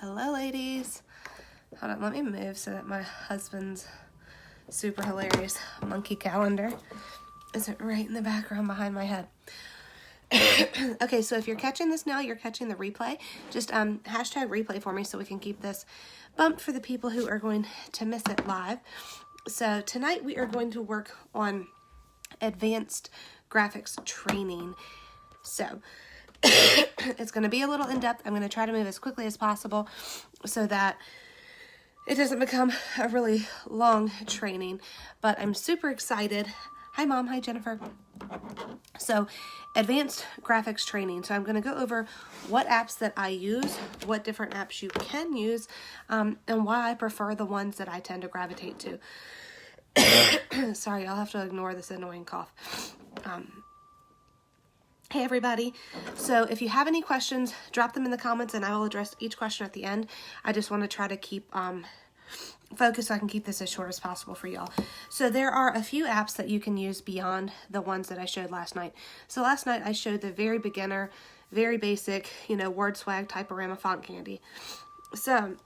Hello, ladies. Hold on, let me move so that my husband's super hilarious monkey calendar isn't right in the background behind my head. Okay, so if you're catching this now, you're catching the replay. Just hashtag replay for me so we can keep this bumped for the people who are going to miss it live. So tonight we are going to work on advanced graphics training. So it's going to be a little in-depth. I'm going to try to move as quickly as possible so that it doesn't become a really long training, but I'm super excited. Hi, Mom. Hi, Jennifer. So advanced graphics training. So I'm going to go over what apps that I use, what different apps you can use, and why I prefer the ones that I tend to gravitate to. Sorry, I'll have to ignore this annoying cough. Hey everybody, so if you have any questions, drop them in the comments and I will address each question at the end. I just want to try to keep focused so I can keep this as short as possible for y'all. So there are a few apps that you can use beyond the ones that I showed last night. So last night I showed the very beginner, very basic, word swag typorama font candy. So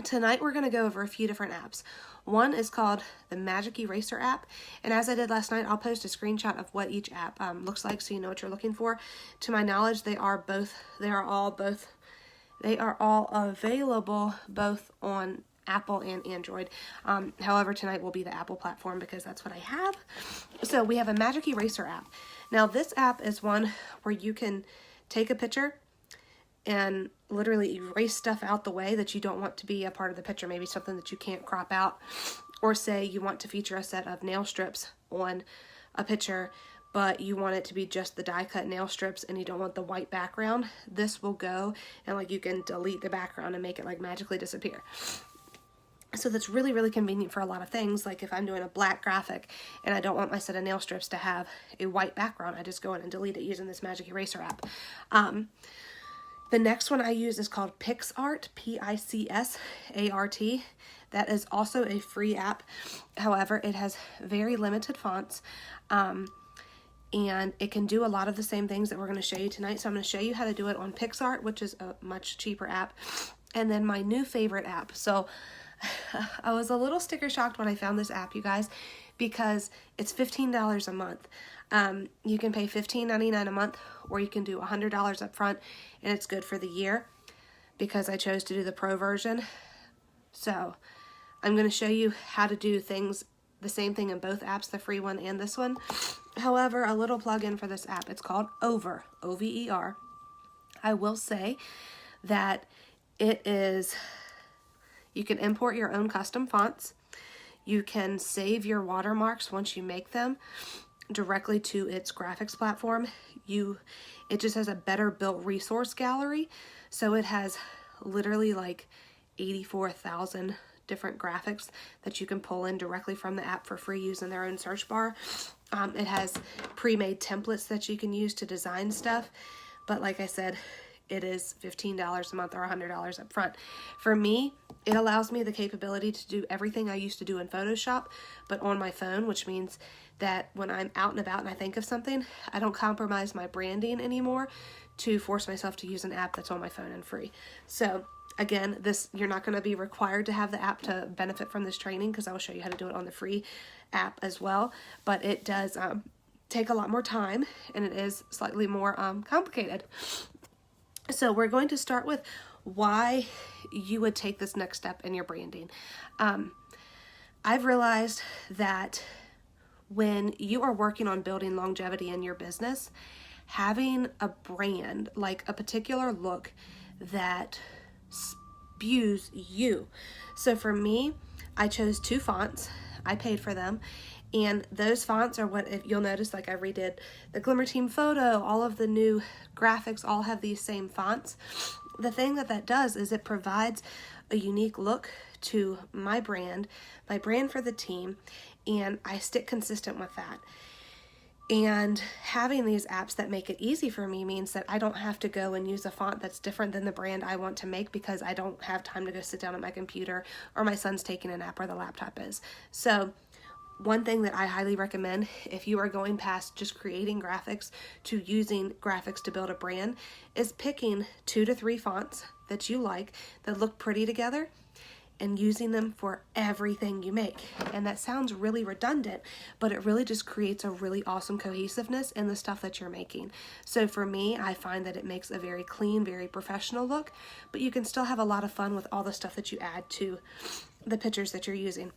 tonight we're going to go over a few different apps. One is called the Magic Eraser app, and as I did last night, I'll post a screenshot of what each app looks like so you know what you're looking for. To my knowledge, they are all available both on Apple and Android. However, tonight will be the Apple platform because that's what I have. So we have a Magic Eraser app. Now this app is one where you can take a picture and literally erase stuff out the way that you don't want to be a part of the picture, maybe something that you can't crop out, or say you want to feature a set of nail strips on a picture, but you want it to be just the die cut nail strips and you don't want the white background. This will go and you can delete the background and make it magically disappear. So that's really, really convenient for a lot of things. Like if I'm doing a black graphic and I don't want my set of nail strips to have a white background, I just go in and delete it using this Magic Eraser app. The next one I use is called PicsArt, P-I-C-S-A-R-T. That is also a free app. However, it has very limited fonts, and it can do a lot of the same things that we're going to show you tonight. So I'm going to show you how to do it on PicsArt, which is a much cheaper app, and then my new favorite app. So I was a little sticker shocked when I found this app, you guys, because it's $15 a month. You can pay $15.99 a month, or you can do $100 up front, and it's good for the year because I chose to do the pro version. So I'm going to show you how to do the same thing in both apps, the free one and this one. However, a little plug-in for this app, it's called Over, O-V-E-R. I will say that you can import your own custom fonts. You can save your watermarks once you make them directly to its graphics platform. It just has a better built resource gallery, so it has literally 84,000 different graphics that you can pull in directly from the app for free using their own search bar. It has pre-made templates that you can use to design stuff, but like I said, it is $15 a month or $100 up front. For me, it allows me the capability to do everything I used to do in Photoshop, but on my phone, which means that when I'm out and about and I think of something, I don't compromise my branding anymore to force myself to use an app that's on my phone and free. So again, you're not going to be required to have the app to benefit from this training because I will show you how to do it on the free app as well, but it does take a lot more time and it is slightly more complicated. So we're going to start with why you would take this next step in your branding. I've realized that when you are working on building longevity in your business, having a brand, like a particular look that spews you. So for me, I chose 2 fonts. I paid for them. And those fonts are if you'll notice, I redid the Glimmer Team photo, all of the new graphics all have these same fonts. The thing that does is it provides a unique look to my brand for the team, and I stick consistent with that. And having these apps that make it easy for me means that I don't have to go and use a font that's different than the brand I want to make because I don't have time to go sit down at my computer or my son's taking a nap or the laptop is. So one thing that I highly recommend if you are going past just creating graphics to using graphics to build a brand is picking 2 to 3 fonts that you like that look pretty together and using them for everything you make. And that sounds really redundant, but it really just creates a really awesome cohesiveness in the stuff that you're making. So for me, I find that it makes a very clean, very professional look, but you can still have a lot of fun with all the stuff that you add to the pictures that you're using.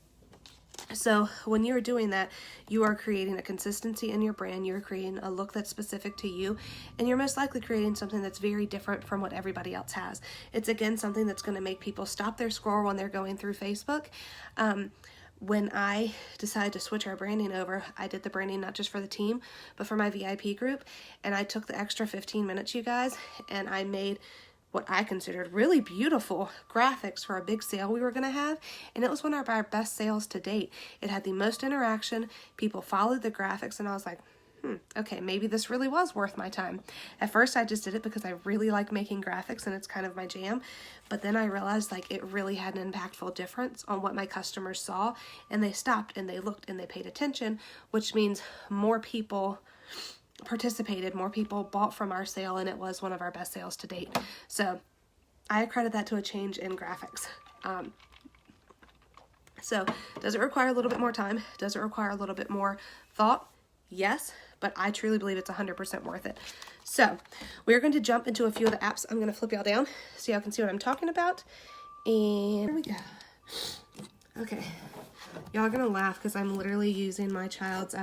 So when you're doing that, you are creating a consistency in your brand, you're creating a look that's specific to you, and you're most likely creating something that's very different from what everybody else has. It's again something that's going to make people stop their scroll when they're going through Facebook. When I decided to switch our branding over, I did the branding not just for the team, but for my VIP group, and I took the extra 15 minutes, you guys, and I made what I considered really beautiful graphics for a big sale we were going to have, and it was one of our best sales to date. It had the most interaction, people followed the graphics, and I was like, okay, maybe this really was worth my time. At first I just did it because I really like making graphics and it's kind of my jam, but then I realized like it really had an impactful difference on what my customers saw, and they stopped and they looked and they paid attention, which means more people participated, more people bought from our sale, and it was one of our best sales to date. So I credit that to a change in graphics. So does it require a little bit more time? Does it require a little bit more thought? Yes, but I truly believe it's 100% worth it. So we're going to jump into a few of the apps. I'm going to flip y'all down so y'all can see what I'm talking about. And here we go. Okay, y'all are going to laugh because I'm literally using my child's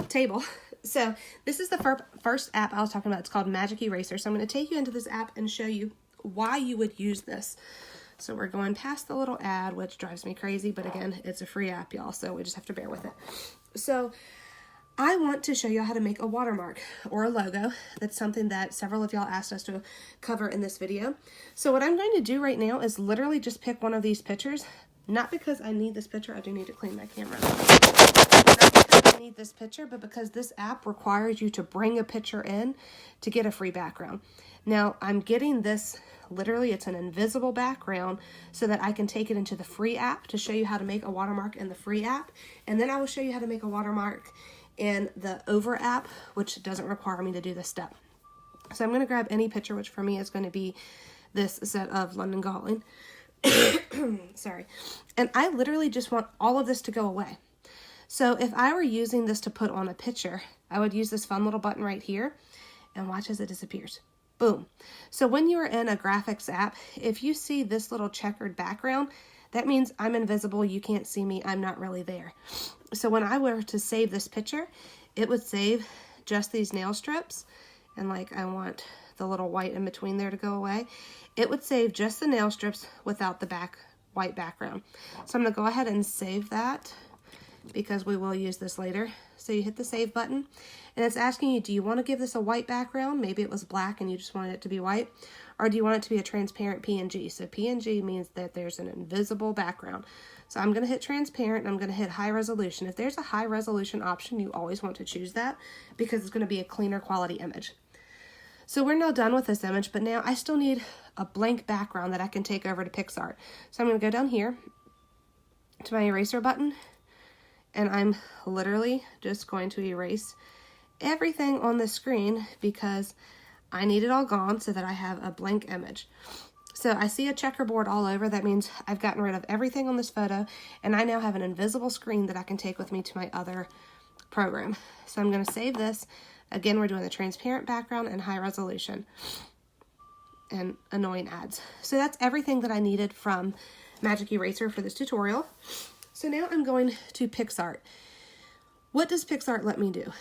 table. So this is the first app I was talking about. It's called Magic Eraser. So I'm going to take you into this app and show you why you would use this. So we're going past the little ad, which drives me crazy, but again, it's a free app, y'all, so we just have to bear with it. So I want to show you how to make a watermark or a logo. That's something that several of y'all asked us to cover in this video. So what I'm going to do right now is literally just pick one of these pictures, not because I need this picture. I do need to clean my camera. Not because I need this picture, but because this app requires you to bring a picture in to get a free background. Now I'm getting this, literally it's an invisible background so that I can take it into the free app to show you how to make a watermark in the free app. And then I will show you how to make a watermark in the Over app, which doesn't require me to do this step. So I'm going to grab any picture, which for me is going to be this set of London Calling. Sorry. And I literally just want all of this to go away. So if I were using this to put on a picture, I would use this fun little button right here and watch as it disappears. Boom. So when you are in a graphics app, if you see this little checkered background, that means I'm invisible. You can't see me. I'm not really there. So when I were to save this picture, it would save just these nail strips. And like I want the little white in between there to go away. It would save just the nail strips without the white background. So I'm going to go ahead and save that because we will use this later. So you hit the save button and it's asking you, do you want to give this a white background? Maybe it was black and you just wanted it to be white. Or do you want it to be a transparent PNG? So PNG means that there's an invisible background. So I'm going to hit transparent and I'm going to hit high resolution. If there's a high resolution option, you always want to choose that because it's going to be a cleaner quality image. So we're now done with this image, but now I still need a blank background that I can take over to PicsArt. So I'm going to go down here to my eraser button and I'm literally just going to erase everything on the screen because I need it all gone so that I have a blank image. So I see a checkerboard all over. That means I've gotten rid of everything on this photo and I now have an invisible screen that I can take with me to my other program. So I'm going to save this. Again, we're doing the transparent background and high resolution and annoying ads. So that's everything that I needed from Magic Eraser for this tutorial. So now I'm going to PicsArt. What does PicsArt let me do?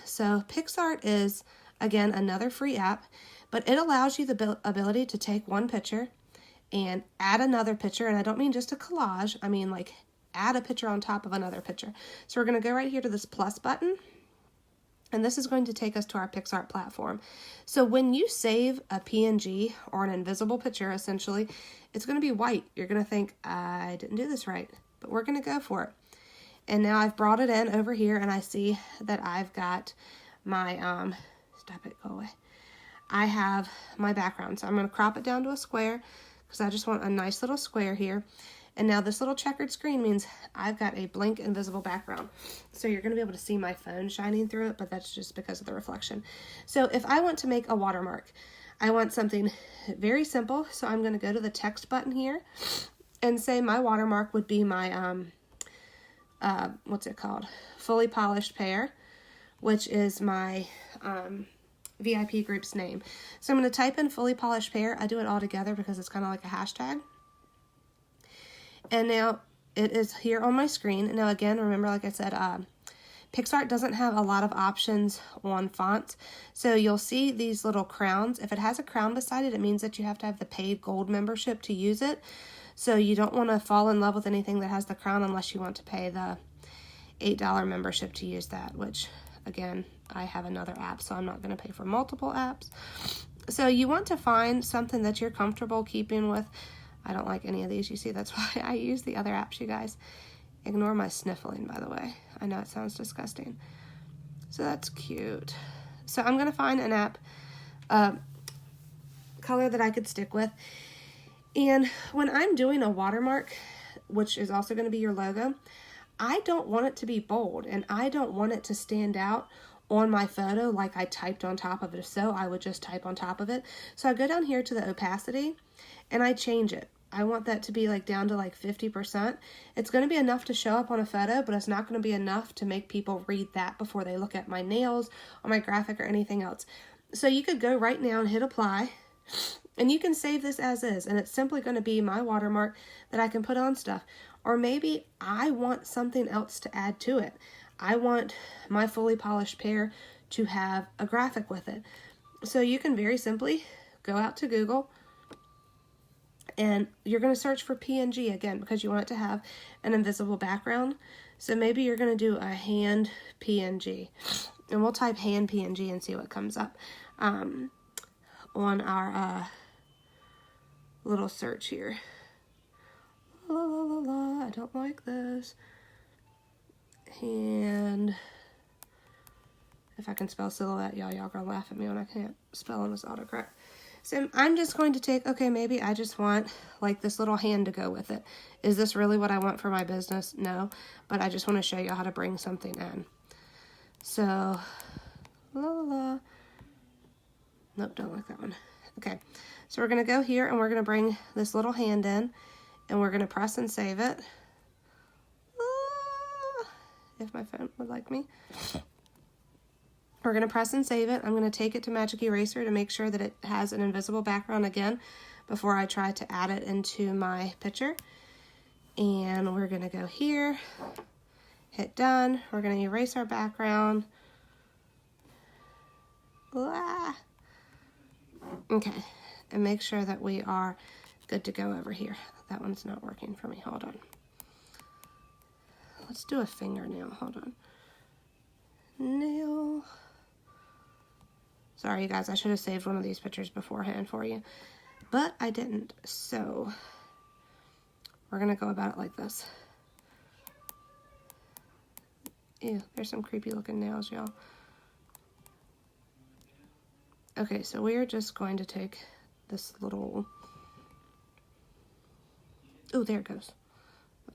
So PicsArt is, again, another free app, but it allows you the ability to take one picture and add another picture. And I don't mean just a collage. I mean like add a picture on top of another picture. So we're going to go right here to this plus button. And this is going to take us to our PicsArt platform. So when you save a PNG or an invisible picture, essentially, it's going to be white. You're going to think, I didn't do this right, but we're going to go for it. And now I've brought it in over here and I see that I've got my, stop it, go away. I have my background. So I'm going to crop it down to a square because I just want a nice little square here. And now this little checkered screen means I've got a blank invisible background. So you're going to be able to see my phone shining through it, but that's just because of the reflection. So if I want to make a watermark, I want something very simple, so I'm going to go to the text button here and say my watermark would be my, what's it called? Fully Polished Pear, which is my VIP group's name. So I'm going to type in Fully Polished Pear. I do it all together because it's kind of like a hashtag. And now it is here on my screen. Now again, remember, like I said, PicsArt doesn't have a lot of options on fonts. So you'll see these little crowns. If it has a crown beside it, it means that you have to have the paid gold membership to use it. So you don't want to fall in love with anything that has the crown unless you want to pay the $8 membership to use that, which again, I have another app, so I'm not going to pay for multiple apps. So you want to find something that you're comfortable keeping with. I don't like any of these. You see, that's why I use the other apps, you guys. Ignore my sniffling, by the way. I know it sounds disgusting. So that's cute. So I'm going to find an app color that I could stick with. And when I'm doing a watermark, which is also going to be your logo, I don't want it to be bold, and I don't want it to stand out on my photo like I typed on top of it. So I would just type on top of it. So I go down here to the opacity and I change it. I want that to be like down to like 50%. It's going to be enough to show up on a photo, but it's not going to be enough to make people read that before they look at my nails or my graphic or anything else. So you could go right now and hit apply, and you can save this as is, and it's simply going to be my watermark that I can put on stuff. Or maybe I want something else to add to it. I want my Fully Polished Pear to have a graphic with it. So you can very simply go out to Google, and you're going to search for PNG again because you want it to have an invisible background. So maybe you're going to do a hand PNG, and we'll type hand PNG and see what comes up on our little search here. La, la, la, la. I don't like this. And if I can spell silhouette, y'all gonna laugh at me when I can't spell on this autocorrect. So I'm just going to take, okay, maybe I just want like this little hand to go with it. Is this really what I want for my business? No, but I just want to show you how to bring something in. So, la la la. Nope, don't like that one. Okay, so we're gonna go here and we're gonna bring this little hand in, and we're gonna press and save it. If my phone would like me. We're going to press and save it. I'm going to take it to Magic Eraser to make sure that it has an invisible background again before I try to add it into my picture. And we're going to go here, hit done. We're going to erase our background. Okay, and make sure that we are good to go over here. That one's not working for me. Hold on. Let's do a fingernail. Hold on. Nail. Sorry, you guys. I should have saved one of these pictures beforehand for you, but I didn't. So we're going to go about it like this. Ew, there's some creepy looking nails, y'all. Okay, so we are just going to take this little... Oh, there it goes.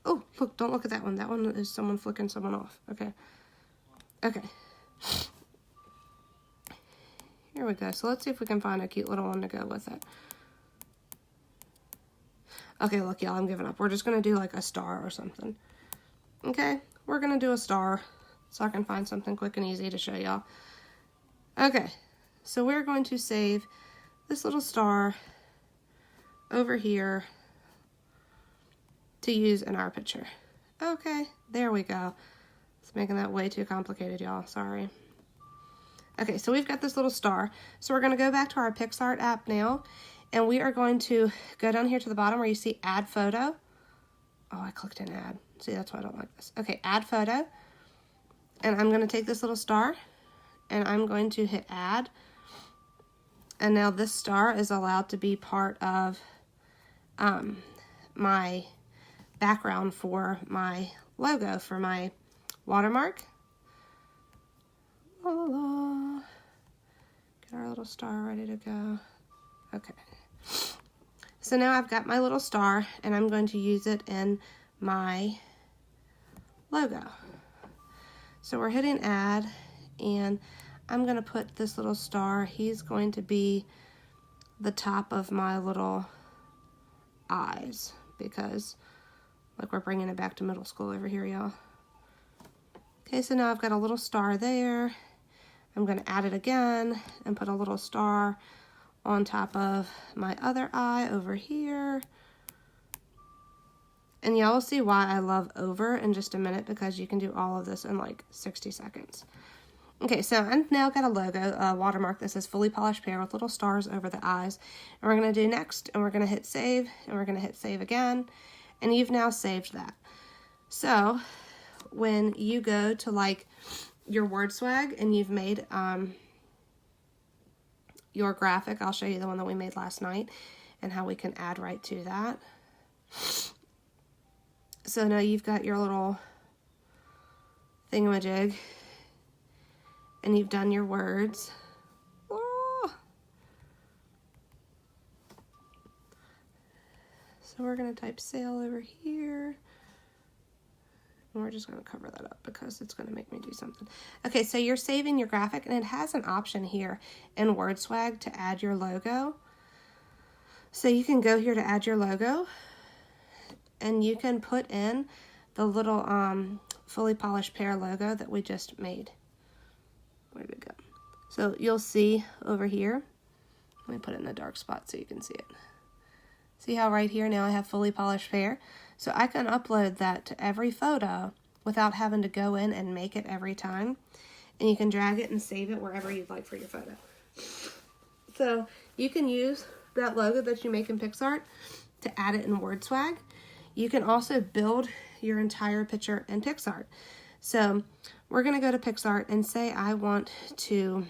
Oh, look, don't look at that one. That one is someone flicking someone off. Okay. Okay. Here we go. So let's see if we can find a cute little one to go with it. Okay, look, y'all, I'm giving up. We're just going to do like a star or something. Okay, we're going to do a star so I can find something quick and easy to show y'all. Okay, so we're going to save this little star over here to use in our picture. Okay, there we go. It's making that way too complicated, y'all. Sorry. Okay, so we've got this little star. So we're going to go back to our PicsArt app now, and we are going to go down here to the bottom where you see Add Photo. Oh, I clicked in Add. See, that's why I don't like this. Okay, Add Photo. And I'm going to take this little star, and I'm going to hit Add. And now this star is allowed to be part of my background for my logo, for my watermark. La, la, la. Get our little star ready to go. Okay. So now I've got my little star, and I'm going to use it in my logo. So we're hitting Add, and I'm going to put this little star. He's going to be the top of my little eyes, because like we're bringing it back to middle school over here, y'all. Okay, so now I've got a little star there. I'm going to add it again and put a little star on top of my other eye over here. And y'all will see why I love over in just a minute, because you can do all of this in like 60 seconds. Okay, so I've now got a logo, a watermark that says Fully Polished Pear with little stars over the eyes. And we're going to do next, and we're going to hit save, and we're going to hit save again. And you've now saved that. So when you go to like your word swag and you've made your graphic, I'll show you the one that we made last night and how we can add right to that. So now you've got your little thingamajig and you've done your words. Oh. So we're going to type sale over here. And we're just going to cover that up because it's going to make me do something. Okay, so you're saving your graphic, and it has an option here in WordSwag to add your logo. So you can go here to add your logo, and you can put in the little Fully Polished Pear logo that we just made. Where did it go? So you'll see over here. Let me put it in a dark spot so you can see it. See how right here now I have Fully Polished Pear? So I can upload that to every photo without having to go in and make it every time. And you can drag it and save it wherever you'd like for your photo. So you can use that logo that you make in PicsArt to add it in WordSwag. You can also build your entire picture in PicsArt. So we're going to go to PicsArt and say I want to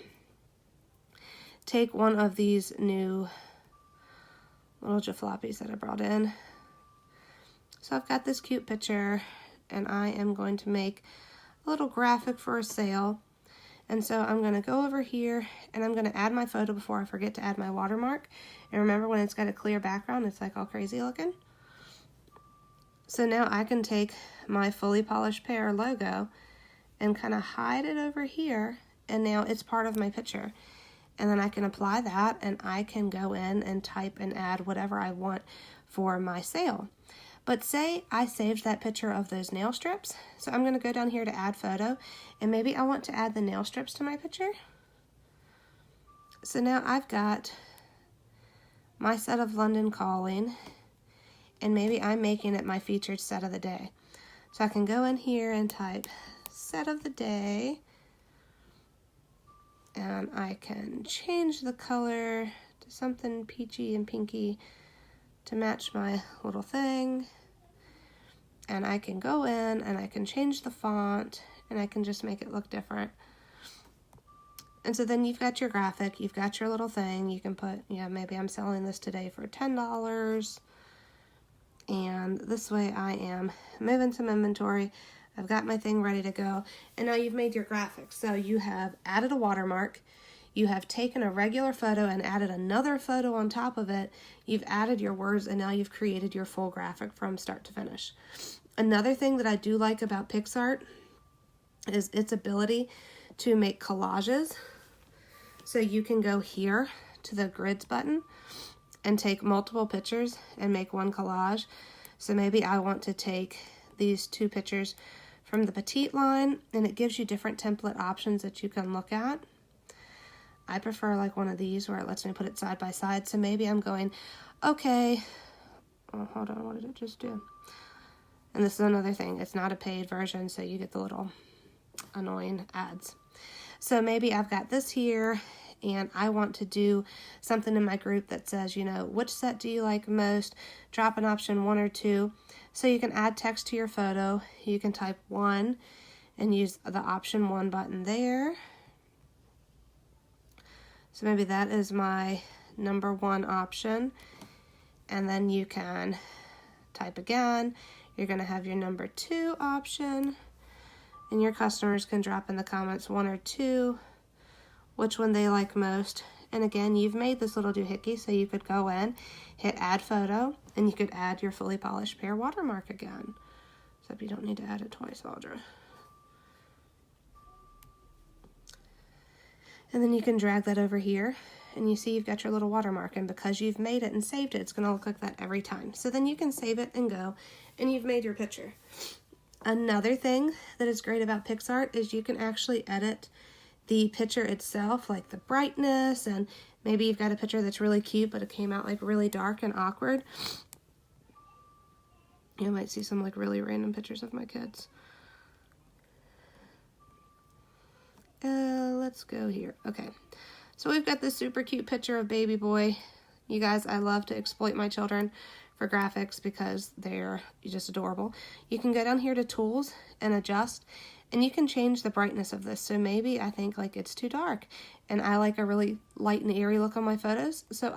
take one of these new little jalopnies that I brought in. So I've got this cute picture, and I am going to make a little graphic for a sale. And so I'm going to go over here, and I'm going to add my photo before I forget to add my watermark. And remember, when it's got a clear background, it's like all crazy looking. So now I can take my Fully Polished Pear logo and kind of hide it over here, and now it's part of my picture. And then I can apply that, and I can go in and type and add whatever I want for my sale. But say I saved that picture of those nail strips. So I'm going to go down here to add photo, and maybe I want to add the nail strips to my picture. So now I've got my set of London Calling, and maybe I'm making it my featured set of the day. So I can go in here and type set of the day, and I can change the color to something peachy and pinky to match my little thing. And I can go in and I can change the font, and I can just make it look different. And so then you've got your graphic, you've got your little thing. You can put, yeah, maybe I'm selling this today for $10. And this way I am moving some inventory. I've got my thing ready to go. And now you've made your graphic. So you have added a watermark. You have taken a regular photo and added another photo on top of it. You've added your words, and now you've created your full graphic from start to finish. Another thing that I do like about PicsArt is its ability to make collages. So you can go here to the grids button and take multiple pictures and make one collage. So maybe I want to take these two pictures from the petite line, and it gives you different template options that you can look at. I prefer like one of these where it lets me put it side by side. So maybe I'm going, okay, oh, hold on, what did it just do? And this is another thing, it's not a paid version, so you get the little annoying ads. So maybe I've got this here, and I want to do something in my group that says, you know, which set do you like most? Drop an option 1 or 2. So you can add text to your photo. You can type 1 and use the option 1 button there. So maybe that is my number 1 option. And then you can type again. You're going to have your number 2 option. And your customers can drop in the comments 1 or 2, which one they like most. And again, you've made this little doohickey, so you could go in, hit add photo, and you could add your Fully Polished Pear watermark again. Except you don't need to add it twice, Audra. And then you can drag that over here, and you see you've got your little watermark, and because you've made it and saved it, it's going to look like that every time. So then you can save it and go, and you've made your picture. Another thing that is great about PicsArt is you can actually edit the picture itself, like the brightness, and maybe you've got a picture that's really cute, but it came out like really dark and awkward. You might see some like really random pictures of my kids. Let's go here. Okay, so we've got this super cute picture of baby boy. You guys, I love to exploit my children for graphics because they're just adorable. You can go down here to tools and adjust, and you can change the brightness of this. So maybe I think like it's too dark and I like a really light and airy look on my photos. So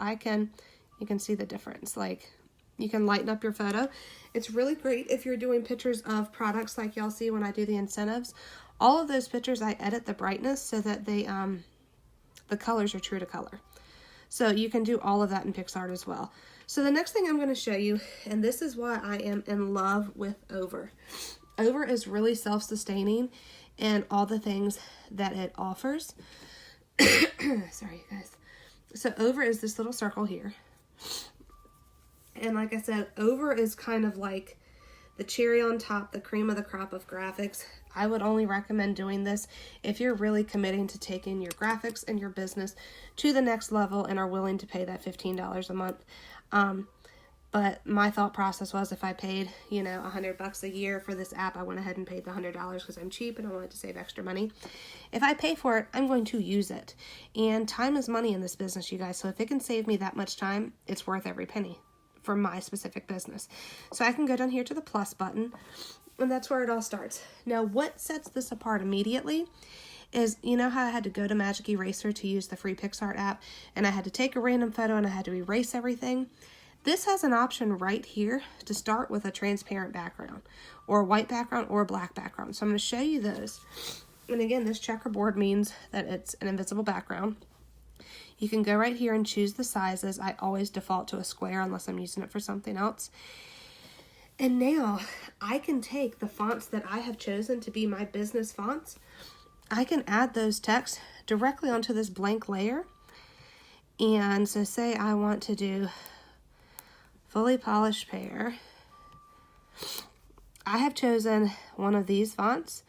you can see the difference. Like you can lighten up your photo. It's really great if you're doing pictures of products like y'all see when I do the incentives. All of those pictures, I edit the brightness so that they, the colors are true to color. So you can do all of that in PicsArt as well. So the next thing I'm going to show you, and this is why I am in love with Over. Over is really self-sustaining in all the things that it offers. Sorry, you guys. So Over is this little circle here. And like I said, Over is kind of like the cherry on top, the cream of the crop of graphics. I would only recommend doing this if you're really committing to taking your graphics and your business to the next level and are willing to pay that $15 a month. But my thought process was if I paid, you know, $100 a year for this app, I went ahead and paid the $100 because I'm cheap and I wanted to save extra money. If I pay for it, I'm going to use it. And time is money in this business, you guys. So if it can save me that much time, it's worth every penny for my specific business. So I can go down here to the plus button, and that's where it all starts. Now, what sets this apart immediately is, you know how I had to go to Magic Eraser to use the free PicsArt app, and I had to take a random photo and I had to erase everything? This has an option right here to start with a transparent background, or a white background, or a black background. So I'm going to show you those. And again, this checkerboard means that it's an invisible background. You can go right here and choose the sizes. I always default to a square unless I'm using it for something else. And now I can take the fonts that I have chosen to be my business fonts. I can add those texts directly onto this blank layer. And so say I want to do fully polished pear. I have chosen one of these fonts.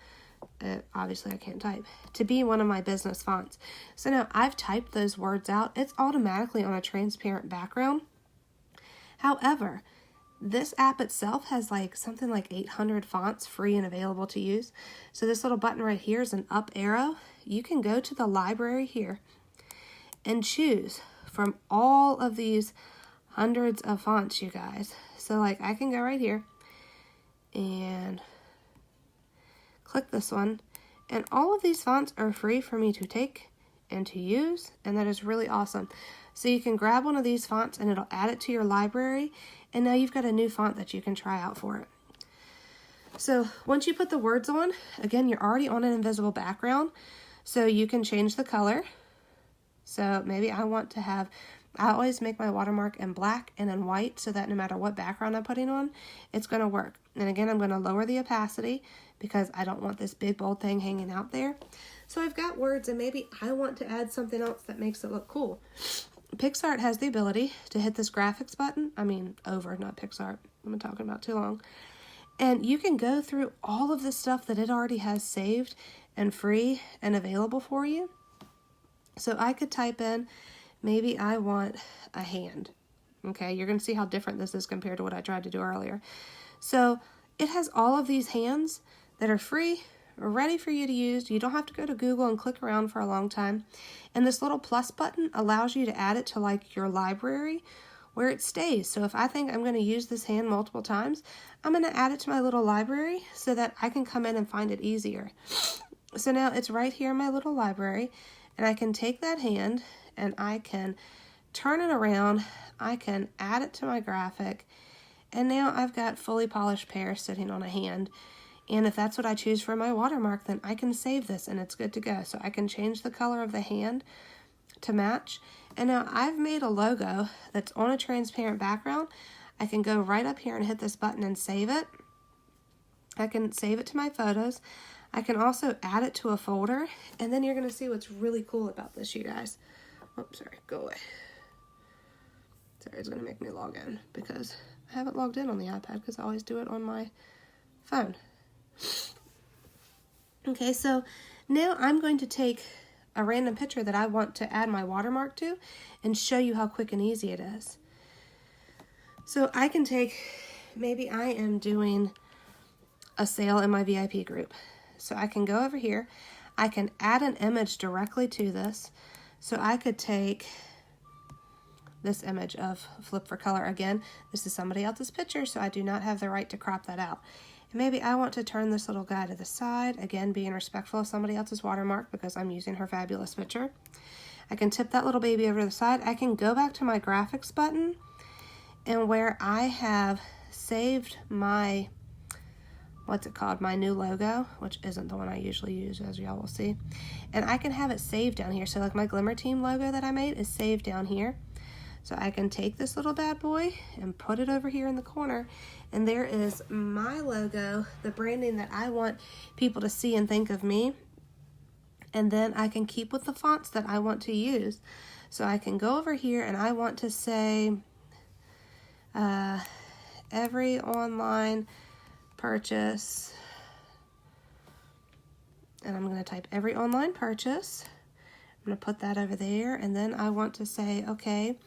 Obviously I can't type, to be one of my business fonts. So now I've typed those words out. It's automatically on a transparent background. However, this app itself has like something like 800 fonts free and available to use. So this little button right here is an up arrow. You can go to the library here and choose from all of these hundreds of fonts, you guys. So like I can go right here and click this one, and all of these fonts are free for me to take and to use, and that is really awesome. So you can grab one of these fonts and it'll add it to your library, and now you've got a new font that you can try out for it. So once you put the words on, again, you're already on an invisible background, so you can change the color. So maybe I want to have, I always make my watermark in black and in white so that no matter what background I'm putting on, it's going to work. And again, I'm going to lower the opacity because I don't want this big bold thing hanging out there. So I've got words, and maybe I want to add something else that makes it look cool. PicsArt has the ability to hit this graphics button. I mean, Over, not PicsArt. I've been talking about too long. And you can go through all of the stuff that it already has saved and free and available for you. So I could type in, maybe I want a hand. Okay, you're going to see how different this is compared to what I tried to do earlier. So it has all of these hands that are free, ready for you to use. You don't have to go to Google and click around for a long time. And this little plus button allows you to add it to like your library where it stays. So if I think I'm going to use this hand multiple times, I'm going to add it to my little library so that I can come in and find it easier. So now it's right here in my little library, and I can take that hand and I can turn it around. I can add it to my graphic, and now I've got fully polished pear sitting on a hand. And if that's what I choose for my watermark, then I can save this and it's good to go. So I can change the color of the hand to match. And now I've made a logo that's on a transparent background. I can go right up here and hit this button and save it. I can save it to my photos. I can also add it to a folder. And then you're going to see what's really cool about this, you guys. Oops, sorry, go away. Sorry, it's gonna make me log in because I haven't logged in on the iPad because I always do it on my phone. Okay, so now I'm going to take a random picture that I want to add my watermark to and show you how quick and easy it is. So I can take, maybe I am doing a sale in my VIP group. So I can go over here, I can add an image directly to this. So I could take this image of Flip for Color. Again, this is somebody else's picture, so I do not have the right to crop that out. And maybe I want to turn this little guy to the side, again, being respectful of somebody else's watermark because I'm using her fabulous picture. I can tip that little baby over to the side. I can go back to my graphics button, and where I have saved my, what's it called, my new logo, which isn't the one I usually use, as y'all will see. And I can have it saved down here. So like my Glimmer Team logo that I made is saved down here. So I can take this little bad boy and put it over here in the corner, and there is my logo, the branding that I want people to see and think of me. And then I can keep with the fonts that I want to use. So I can go over here and I want to say every online purchase, and I'm going to type every online purchase. I'm going to put that over there, and then I want to say, okay,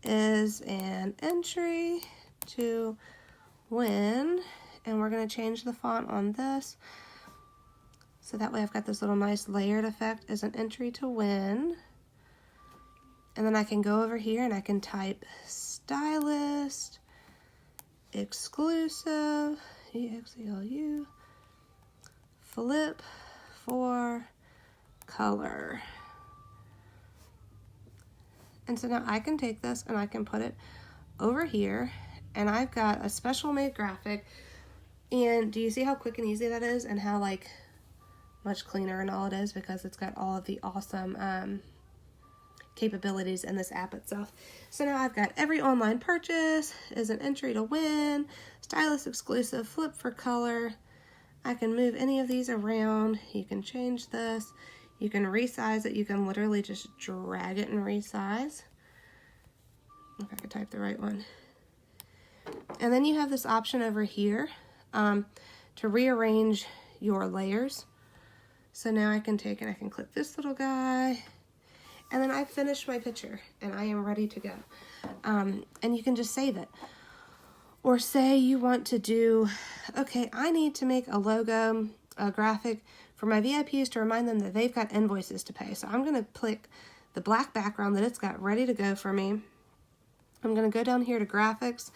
is an entry to win, and we're going to change the font on this, so that way I've got this little nice layered effect, is an entry to win. And then I can go over here and I can type stylist exclusive, EXCLU, Flip for Color. And so now I can take this and I can put it over here, and I've got a special made graphic. And do you see how quick and easy that is, and how like much cleaner and all it is, because it's got all of the awesome capabilities in this app itself. So now I've got every online purchase is an entry to win, stylist exclusive, Flip for Color. I can move any of these around. You can change this. You can resize it. You can literally just drag it and resize. If I could type the right one. And then you have this option over here to rearrange your layers. So now I can take and I can click this little guy, and then I've finished my picture and I am ready to go. And you can just save it. Or say you want to do, okay, I need to make a logo, a graphic for my VIPs to remind them that they've got invoices to pay. So I'm going to click the black background that it's got ready to go for me. I'm going to go down here to graphics.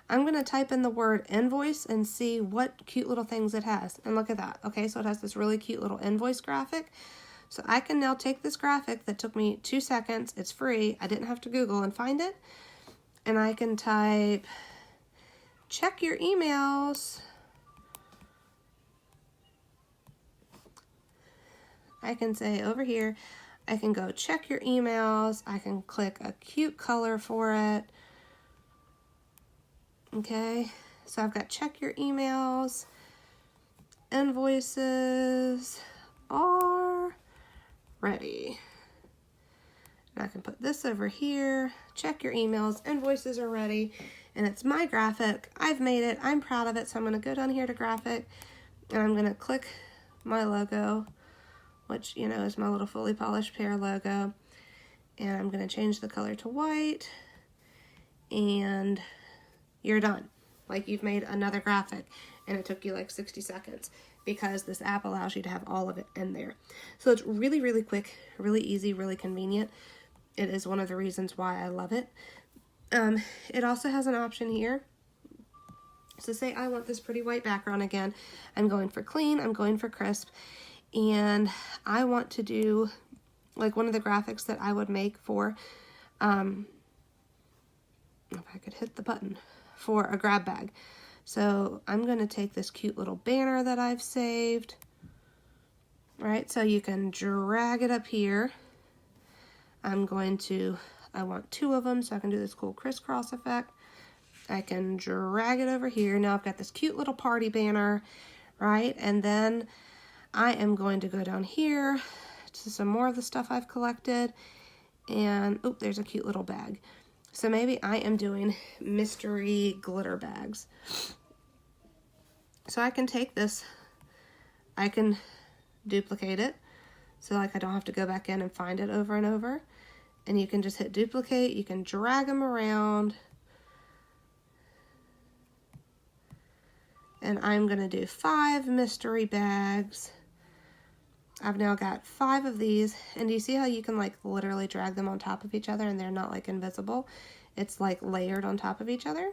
I'm going to type in the word invoice and see what cute little things it has. And look at that. Okay, so it has this really cute little invoice graphic. So I can now take this graphic that took me 2 seconds. It's free. I didn't have to Google and find it. And I can type, check your emails. I can say over here, I can go check your emails. I can click a cute color for it. Okay, so I've got check your emails, invoices are ready. And I can put this over here, check your emails, invoices are ready, and it's my graphic. I've made it, I'm proud of it, so I'm gonna go down here to graphic, and I'm gonna click my logo, which, you know, is my little fully polished pear logo, and I'm gonna change the color to white, and you're done. Like, you've made another graphic, and it took you like 60 seconds because this app allows you to have all of it in there. So it's really, really quick, really easy, really convenient. It is one of the reasons why I love it. It also has an option here. So say I want this pretty white background again. I'm going for clean, I'm going for crisp, and I want to do like one of the graphics that I would make for, if I could hit the button, for a grab bag. So I'm going to take this cute little banner that I've saved, right? So you can drag it up here. I want 2 of them, so I can do this cool crisscross effect. I can drag it over here. Now I've got this cute little party banner, right? And then I am going to go down here to some more of the stuff I've collected. And, oh, there's a cute little bag. So maybe I am doing mystery glitter bags. So I can take this, I can duplicate it. So like I don't have to go back in and find it over and over. And you can just hit duplicate, you can drag them around. And I'm gonna do 5 mystery bags. I've now got 5 of these, and do you see how you can like literally drag them on top of each other and they're not like invisible? It's like layered on top of each other.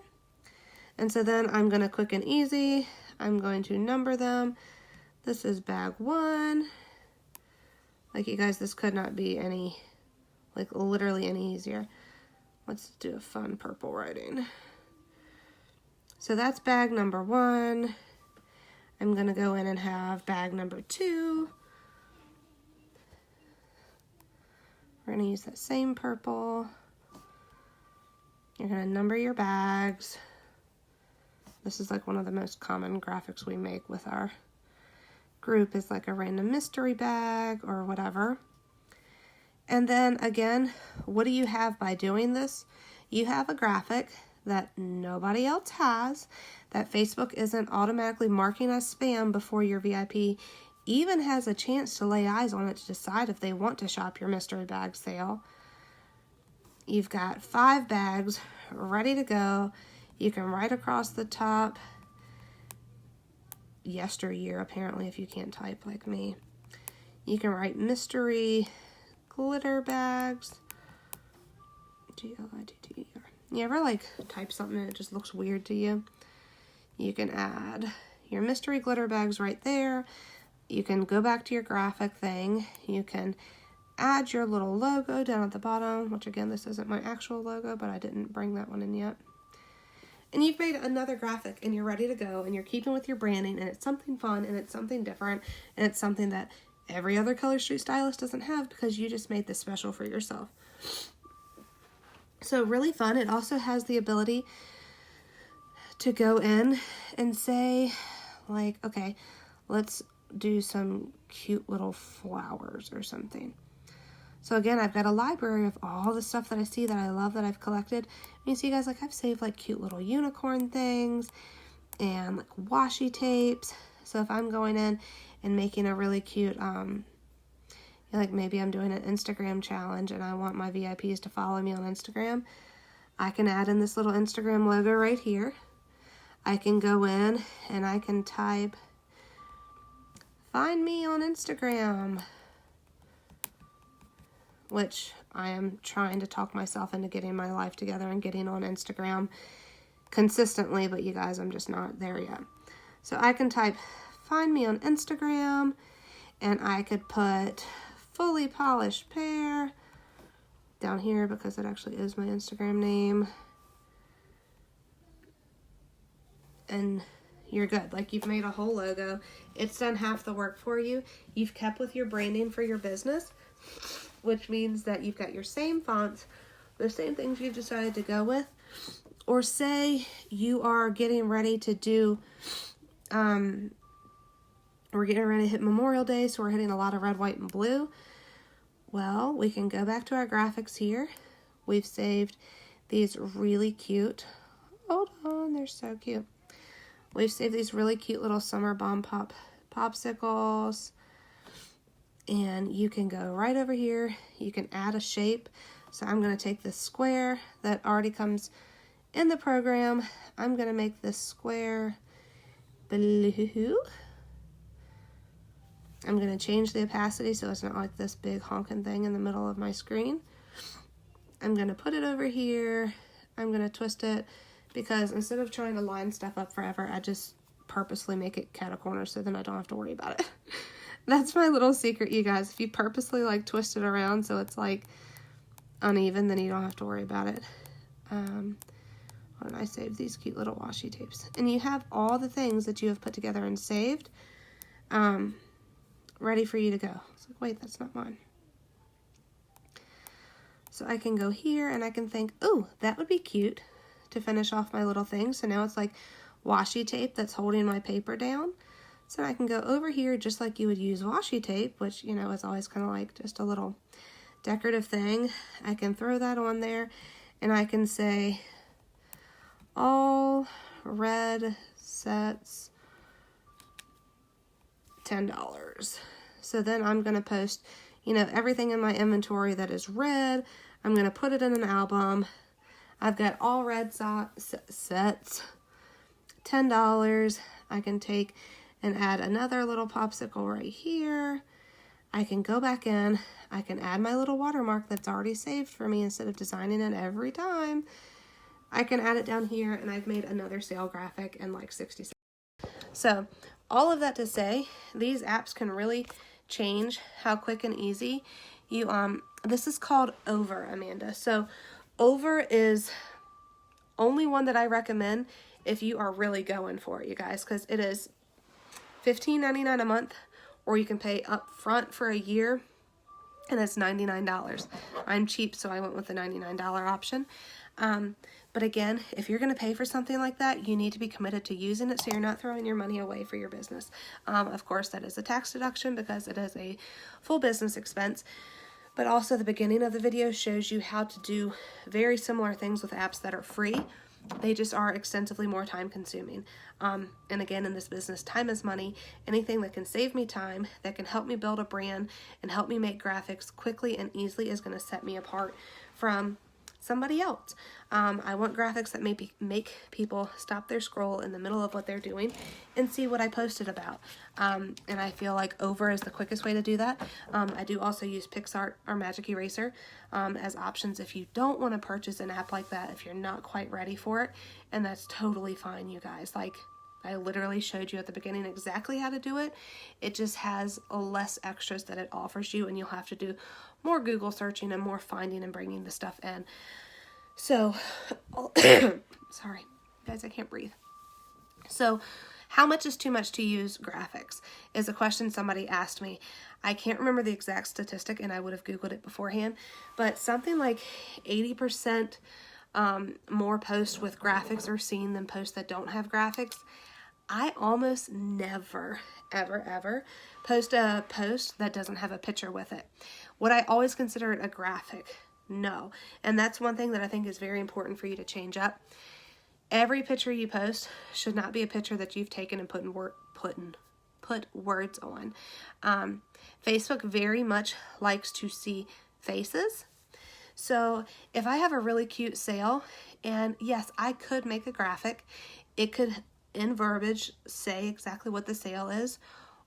And so then I'm gonna quick and easy, I'm going to number them. This is bag 1. Like you guys, this could not be any, like literally any easier. Let's do a fun purple writing. So that's bag number 1. I'm gonna go in and have bag number 2. We're going to use that same purple. You're going to number your bags. This is like one of the most common graphics we make with our group, is like a random mystery bag or whatever. And then again, what do you have by doing this? You have a graphic that nobody else has, that Facebook isn't automatically marking as spam before your VIP even has a chance to lay eyes on it to decide if they want to shop your mystery bag sale. You've got 5 bags ready to go. You can write across the top, yesteryear apparently if you can't type like me. You can write mystery glitter bags. G-L-I-T-T-E-R. You ever like type something and it just looks weird to you? You can add your mystery glitter bags right there. You can go back to your graphic thing. You can add your little logo down at the bottom, which again, this isn't my actual logo, but I didn't bring that one in yet. And you've made another graphic and you're ready to go and you're keeping with your branding, and it's something fun and it's something different and it's something that every other Color Street stylist doesn't have because you just made this special for yourself. So really fun. It also has the ability to go in and say like, okay, let's do some cute little flowers or something. So again, I've got a library of all the stuff that I see that I love that I've collected. And you see guys, like I've saved like cute little unicorn things and like washi tapes. So if I'm going in and making a really cute, like maybe I'm doing an Instagram challenge and I want my VIPs to follow me on Instagram, I can add in this little Instagram logo right here. I can go in and I can type, "Find me on Instagram," which I am trying to talk myself into getting my life together and getting on Instagram consistently, but you guys, I'm just not there yet. So I can type, "Find me on Instagram," and I could put "Fully Polished Pear" down here because it actually is my Instagram name. And you're good. Like you've made a whole logo. It's done half the work for you. You've kept with your branding for your business, which means that you've got your same fonts, the same things you've decided to go with. Or say you are getting ready to do, we're getting ready to hit Memorial Day, so we're hitting a lot of red, white, and blue. Well, we can go back to our graphics here. We've saved these really cute, hold on, they're so cute. We've saved these really cute little Summer Bomb Pop popsicles. And you can go right over here. You can add a shape. So I'm going to take this square that already comes in the program. I'm going to make this square blue. I'm going to change the opacity so it's not like this big honking thing in the middle of my screen. I'm going to put it over here. I'm going to twist it because instead of trying to line stuff up forever, I just purposely make it cat-a-corner so then I don't have to worry about it. That's my little secret, you guys. If you purposely like twist it around so it's like uneven, then you don't have to worry about it. When I save these cute little washi tapes. And you have all the things that you have put together and saved ready for you to go. It's like, wait, that's not mine. So I can go here and I can think, oh, that would be cute to finish off my little thing. So now it's like washi tape that's holding my paper down. So I can go over here just like you would use washi tape, which, you know, is always kind of like just a little decorative thing. I can throw that on there and I can say all red sets $10. So then I'm going to post, you know, everything in my inventory that is red. I'm going to put it in an album. I've got all red sets, $10. I can take and add another little popsicle right here. I can go back in. I can add my little watermark that's already saved for me instead of designing it every time. I can add it down here, and I've made another sale graphic in like 60 seconds. So all of that to say, these apps can really change how quick and easy you, this is called Over, Amanda. So Over is only one that I recommend if you are really going for it, you guys, because it is $15.99 a month, or you can pay up front for a year, and it's $99. I'm cheap, so I went with the $99 option. But again, if you're going to pay for something like that, you need to be committed to using it so you're not throwing your money away for your business. Of course, that is a tax deduction because it is a full business expense. But also the beginning of the video shows you how to do very similar things with apps that are free. They just are extensively more time consuming. And again, in this business, time is money. Anything that can save me time, that can help me build a brand and help me make graphics quickly and easily is going to set me apart from somebody else. I want graphics that maybe make people stop their scroll in the middle of what they're doing and see what I posted about. And I feel like Over is the quickest way to do that. I do also use PicsArt or Magic Eraser as options if you don't want to purchase an app like that, if you're not quite ready for it, and that's totally fine, you guys. Like, I literally showed you at the beginning exactly how to do it. It just has less extras that it offers you, and you'll have to do more Google searching and more finding and bringing the stuff in. So, sorry, guys, I can't breathe. So, how much is too much to use graphics is a question somebody asked me. I can't remember the exact statistic, and I would have Googled it beforehand, but something like 80% more posts with graphics are seen than posts that don't have graphics. I almost never, ever post a post that doesn't have a picture with it. Would I always consider it a graphic? No. And that's one thing that I think is very important for you to change up. Every picture you post should not be a picture that you've taken and put words on. Facebook very much likes to see faces. So if I have a really cute sale, and yes, I could make a graphic, it could in verbiage say exactly what the sale is,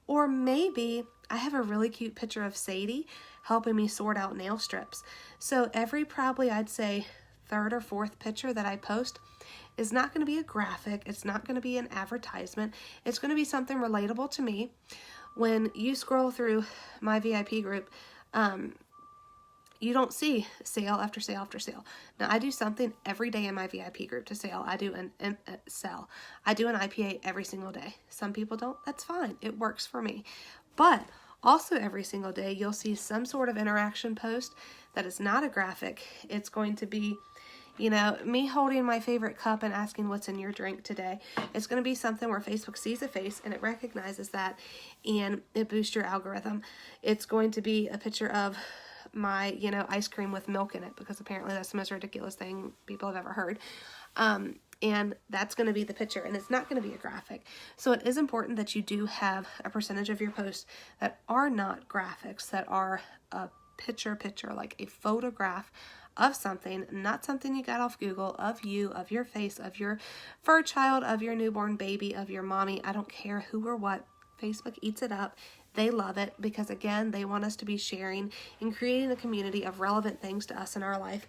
or maybe I have a really cute picture of Sadie helping me sort out nail strips. So every probably I'd say third or fourth picture that I post is not going to be a graphic. It's not going to be an advertisement. It's going to be something relatable to me. When you scroll through my VIP group, you don't see sale after sale after sale. Now, I do something every day in my VIP group to sell. I do an IPA every single day. Some people don't. That's fine. It works for me. But also every single day, you'll see some sort of interaction post that is not a graphic. It's going to be, you know, me holding my favorite cup and asking what's in your drink today. It's going to be something where Facebook sees a face and it recognizes that and it boosts your algorithm. It's going to be a picture of my, you know, ice cream with milk in it, because apparently that's the most ridiculous thing people have ever heard. And that's going to be the picture, and it's not going to be a graphic. So it is important that you do have a percentage of your posts that are not graphics, that are a picture, like a photograph of something, not something you got off Google, of you, of your face, of your fur child, of your newborn baby, of your mommy. I don't care who or what. Facebook eats it up. They love it because, again, they want us to be sharing and creating a community of relevant things to us in our life.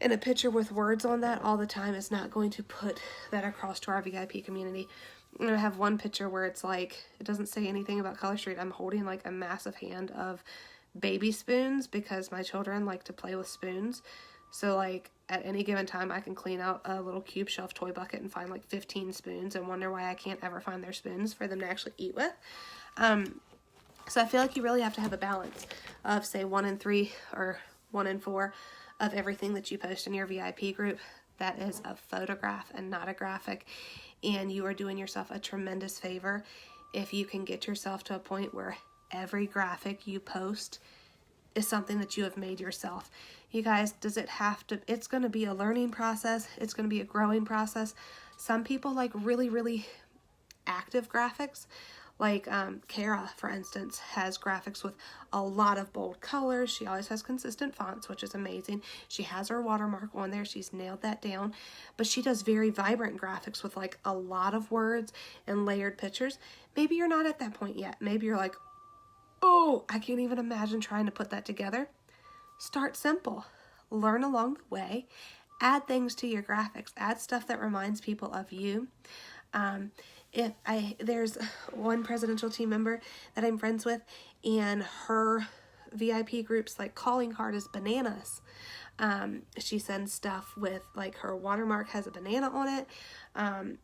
And a picture with words on that all the time is not going to put that across to our VIP community. And I have one picture where it's like, it doesn't say anything about Color Street. I'm holding like a massive hand of baby spoons because my children like to play with spoons. So like at any given time, I can clean out a little cube shelf toy bucket and find like 15 spoons and wonder why I can't ever find their spoons for them to actually eat with. So I feel like you really have to have a balance of, say, 1 in 3 or 1 in 4 of everything that you post in your VIP group that is a photograph and not a graphic. And you are doing yourself a tremendous favor if you can get yourself to a point where every graphic you post is something that you have made yourself. You guys, does it have to, it's going to be a learning process. It's going to be a growing process. Some people like really, really active graphics. Like Kara, for instance, has graphics with a lot of bold colors. She always has consistent fonts, which is amazing. She has her watermark on there. She's nailed that down. But she does very vibrant graphics with like a lot of words and layered pictures. Maybe you're not at that point yet. Maybe you're like, oh, I can't even imagine trying to put that together. Start simple. Learn along the way. Add things to your graphics. Add stuff that reminds people of you. There's one presidential team member that I'm friends with, and her VIP group's like calling card is bananas. She sends stuff with like her watermark has a banana on it.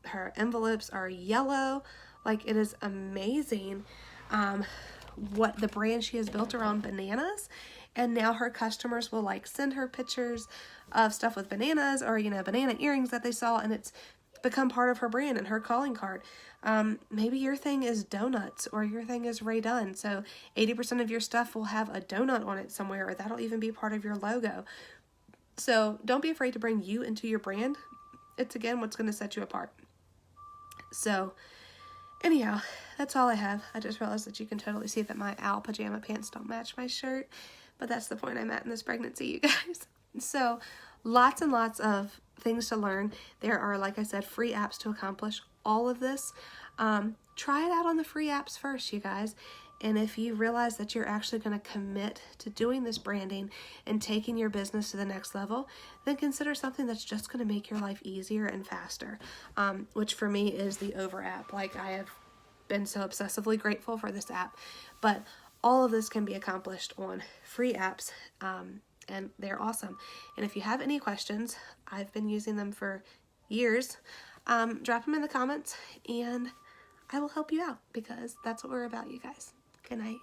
Her envelopes are yellow. Like, it is amazing what the brand she has built around bananas. And now her customers will like send her pictures of stuff with bananas, or, you know, banana earrings that they saw, and it's become part of her brand and her calling card. Maybe your thing is donuts, or your thing is Rae Dunn, so 80% of your stuff will have a donut on it somewhere, or that'll even be part of your logo. So don't be afraid to bring you into your brand. It's, again, what's going to set you apart. So anyhow, that's all I have. I just realized that you can totally see that my owl pajama pants don't match my shirt, but that's the point I'm at in this pregnancy, you guys. So lots and lots of things to learn. There are, like I said, free apps to accomplish all of this. Try it out on the free apps first, you guys. And if you realize that you're actually going to commit to doing this branding and taking your business to the next level, then consider something that's just going to make your life easier and faster, which for me is the Over app. Like, I have been so obsessively grateful for this app, but all of this can be accomplished on free apps, and they're awesome. And if you have any questions, I've been using them for years, drop them in the comments and I will help you out, because that's what we're about, you guys. Good night.